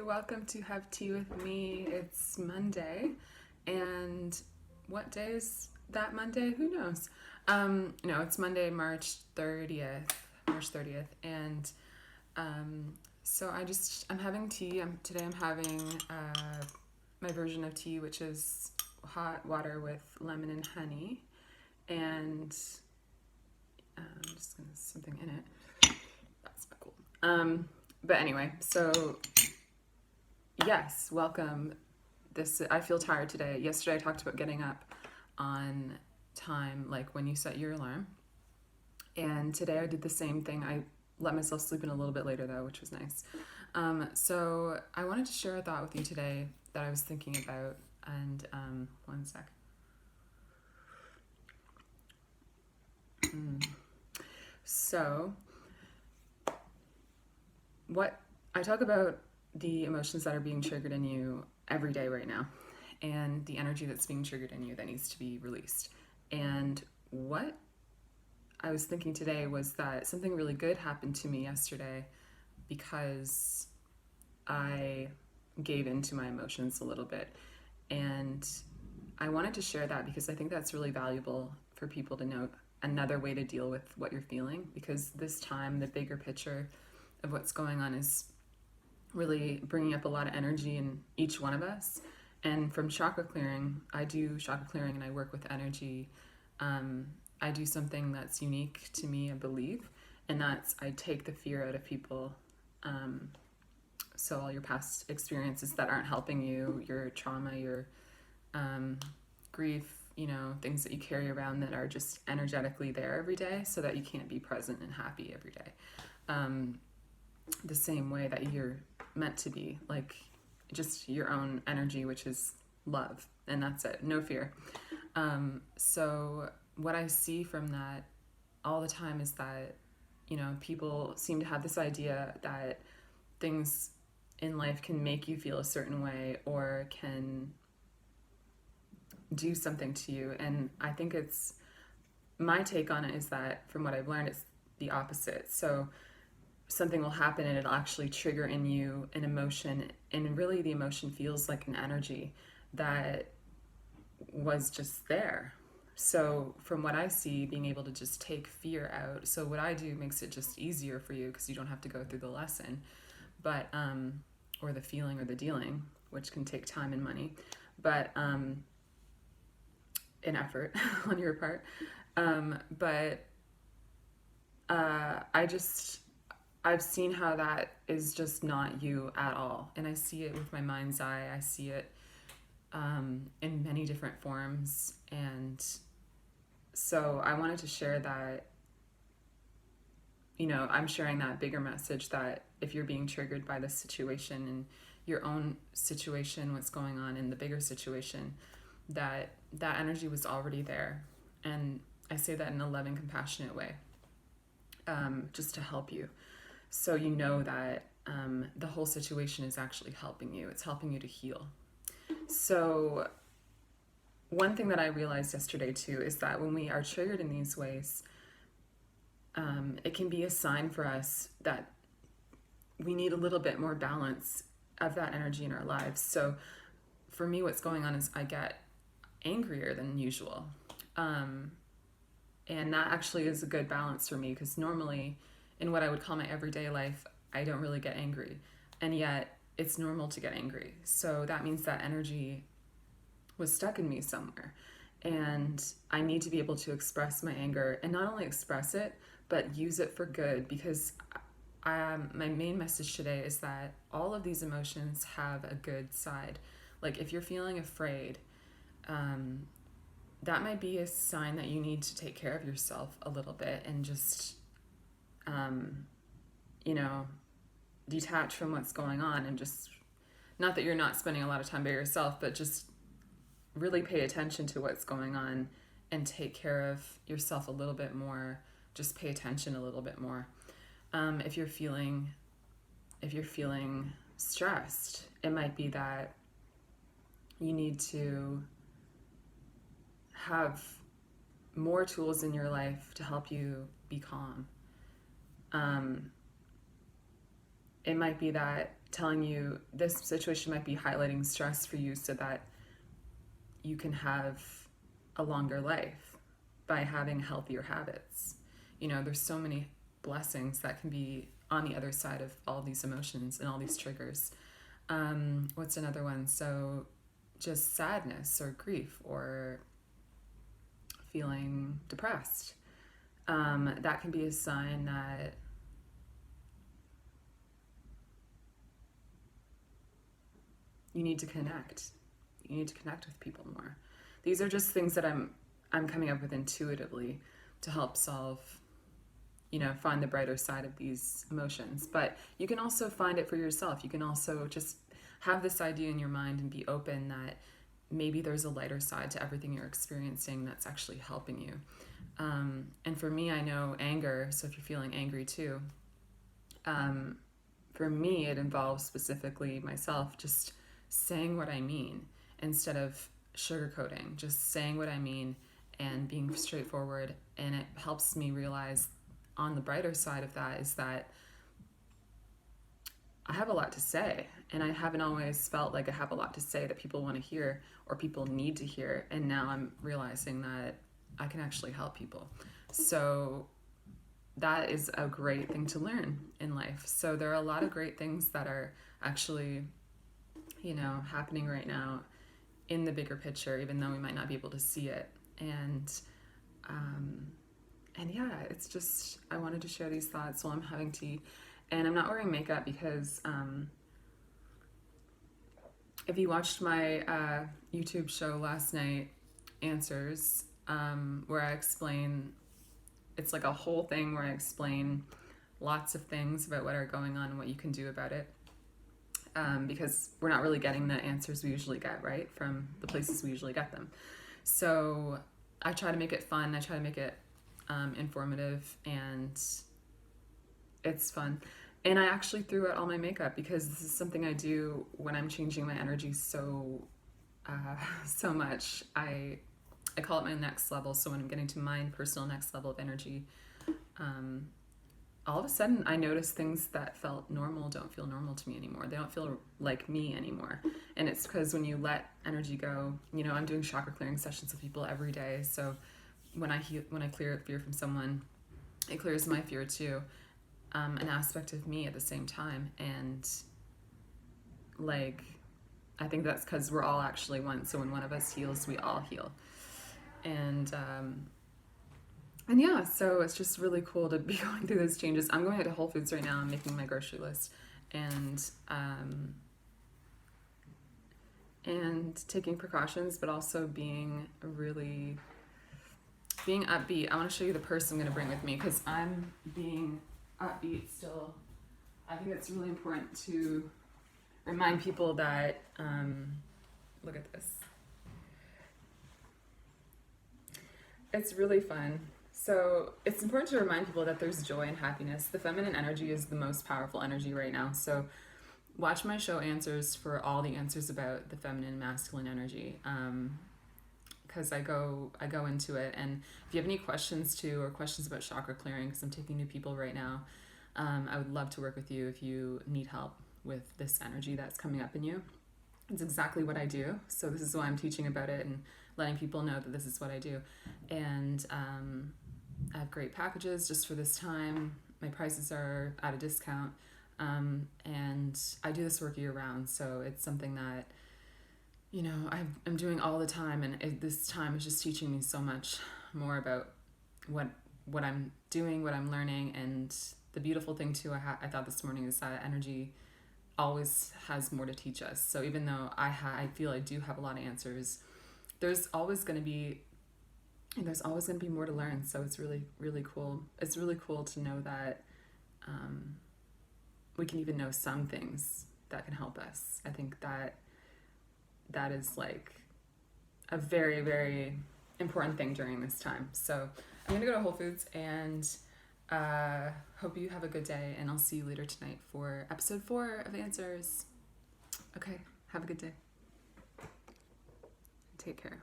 welcome to Have Tea with Me. It's Monday, and what day is that Monday? Who knows? No, it's Monday, March 30th, and so I'm having tea. Today I'm having my version of tea, which is hot water with lemon and honey, and I'm just gonna something in it. That's not cool. But anyway, so yes, welcome. I feel tired today. Yesterday I talked about getting up on time, like when you set your alarm. And today I did the same thing. I let myself sleep in a little bit later though, which was nice. So I wanted to share a thought with you today that I was thinking about. And one sec. So what I talk about the emotions that are being triggered in you every day right now, and the energy that's being triggered in you that needs to be released. And what I was thinking today was that something really good happened to me yesterday because I gave into my emotions a little bit. And I wanted to share that because I think that's really valuable for people to know another way to deal with what you're feeling, because this time the bigger picture of what's going on is really bringing up a lot of energy in each one of us. And from chakra clearing, I do chakra clearing and I work with energy. I do something that's unique to me, I believe, and that's I take the fear out of people. So all your past experiences that aren't helping you, your trauma, your grief, things that you carry around that are just energetically there every day so that you can't be present and happy every day. The same way that you're meant to be, like just your own energy, which is love, and that's it, no fear. So what I see from that all the time is that, people seem to have this idea that things in life can make you feel a certain way or can do something to you. And I think my take on it is that from what I've learned, it's the opposite. So something will happen and it'll actually trigger in you an emotion, and really the emotion feels like an energy that was just there. So from what I see, being able to just take fear out, so what I do makes it just easier for you because you don't have to go through the lesson, but or the feeling or the dealing, which can take time and money, but an effort on your part. But I've seen how that is just not you at all. And I see it with my mind's eye. I see it in many different forms. And so I wanted to share that, I'm sharing that bigger message that if you're being triggered by this situation and your own situation, what's going on in the bigger situation, that energy was already there. And I say that in a loving, compassionate way, just to help you. So that the whole situation is actually helping you. It's helping you to heal. So one thing that I realized yesterday too is that when we are triggered in these ways, it can be a sign for us that we need a little bit more balance of that energy in our lives. So for me, what's going on is I get angrier than usual. And that actually is a good balance for me, because normally in what I would call my everyday life, I don't really get angry. And yet it's normal to get angry. So that means that energy was stuck in me somewhere. And I need to be able to express my anger, and not only express it, but use it for good, because my main message today is that all of these emotions have a good side. Like if you're feeling afraid, that might be a sign that you need to take care of yourself a little bit and just, detach from what's going on, and just, not that you're not spending a lot of time by yourself, but just really pay attention to what's going on and take care of yourself a little bit more. Just pay attention a little bit more. If you're feeling stressed, it might be that you need to have more tools in your life to help you be calm. It might be that telling you this situation might be highlighting stress for you so that you can have a longer life by having healthier habits. You know, there's so many blessings that can be on the other side of all these emotions and all these triggers. What's another one? So just sadness or grief or feeling depressed. That can be a sign that you need to connect. You need to connect with people more. These are just things that I'm coming up with intuitively to help solve, you know, find the brighter side of these emotions. But you can also find it for yourself. You can also just have this idea in your mind and be open that maybe there's a lighter side to everything you're experiencing that's actually helping you. And for me, I know anger, so if you're feeling angry too, for me, it involves specifically myself just saying what I mean instead of sugarcoating, just saying what I mean and being straightforward. And it helps me realize on the brighter side of that is that I have a lot to say, and I haven't always felt like I have a lot to say that people want to hear or people need to hear. And now I'm realizing that I can actually help people. So that is a great thing to learn in life. So there are a lot of great things that are actually, you know, happening right now in the bigger picture, even though we might not be able to see it. And yeah, it's just, I wanted to share these thoughts while I'm having tea. And I'm not wearing makeup because if you watched my YouTube show last night, Answers, where I explain, it's like a whole thing where I explain lots of things about what are going on and what you can do about it. Because we're not really getting the answers we usually get, right, from the places we usually get them. So I try to make it fun. I try to make it informative, and it's fun. And I actually threw out all my makeup because this is something I do when I'm changing my energy so much. I call it my next level. So when I'm getting to my personal next level of energy, all of a sudden I notice things that felt normal don't feel normal to me anymore. They don't feel like me anymore. And it's because when you let energy go, you know, I'm doing chakra clearing sessions with people every day. So when I clear fear from someone, it clears my fear too. An aspect of me at the same time. And like, I think that's because we're all actually one. So when one of us heals, we all heal. And yeah, so it's just really cool to be going through those changes. I'm going to Whole Foods right now. I'm making my grocery list and taking precautions, but also being upbeat. I want to show you the purse I'm going to bring with me because I'm being upbeat still. I think it's really important to remind people that, look at this. It's really fun. So it's important to remind people that there's joy and happiness. The feminine energy is the most powerful energy right now. So watch my show Answers for all the answers about the feminine and masculine energy. Because I go into it. And if you have any questions too, or questions about chakra clearing, because I'm taking new people right now, I would love to work with you if you need help with this energy that's coming up in you. It's exactly what I do. So this is why I'm teaching about it and letting people know that this is what I do. And I have great packages just for this time. My prices are at a discount. And I do this work year round. So it's something that, you know, I'm doing all the time. And this time is just teaching me so much more about what I'm doing, what I'm learning. And the beautiful thing too, I thought this morning is that energy always has more to teach us. So even though I feel I do have a lot of answers, there's always going to be more to learn. So it's really, really cool. It's really cool to know that we can even know some things that can help us. I think that is like a very, very important thing during this time. So I'm going to go to Whole Foods and hope you have a good day, and I'll see you later tonight for episode 4 of Answers. Okay, have a good day. Take care.